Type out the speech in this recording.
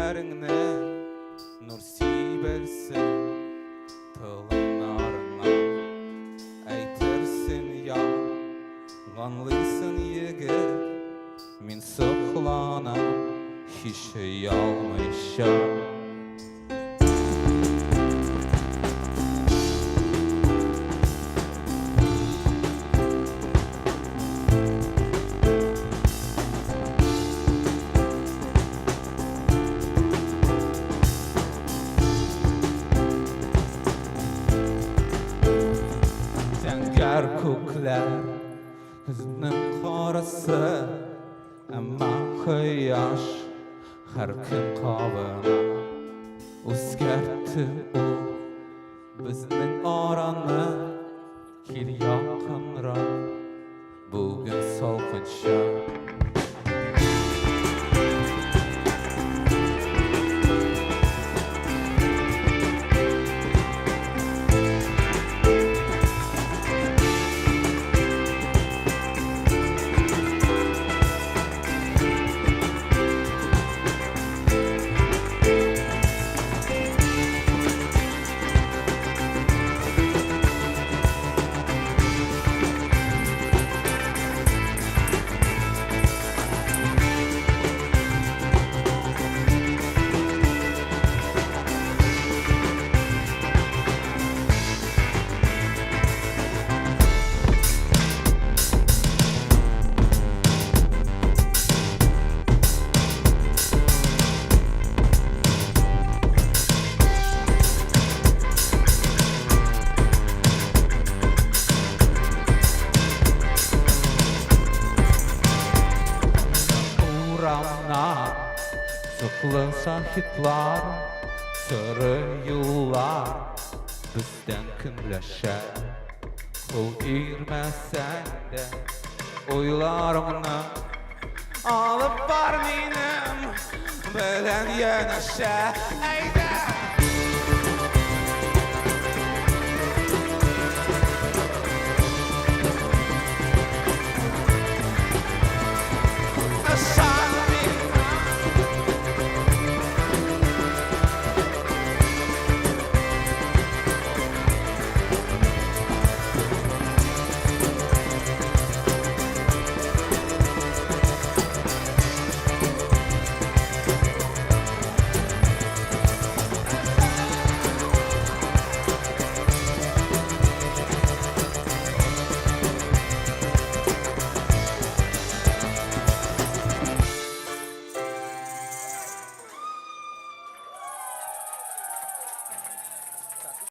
gözlerini nur sibelsin tılınlarına aytırsın ya ganlıysın yigit min soqlana hiç yalmışam. Ger kuklar kızının qarası ama quyosh har kun qovini o'zgartdi u bizning orani kel yaqinroq bugun so'lqincha. Sıklı sahipler, sarı yıllar bizden kümleşer. Kul irmesen de oylarımını alıp var benim bilen yanaşa.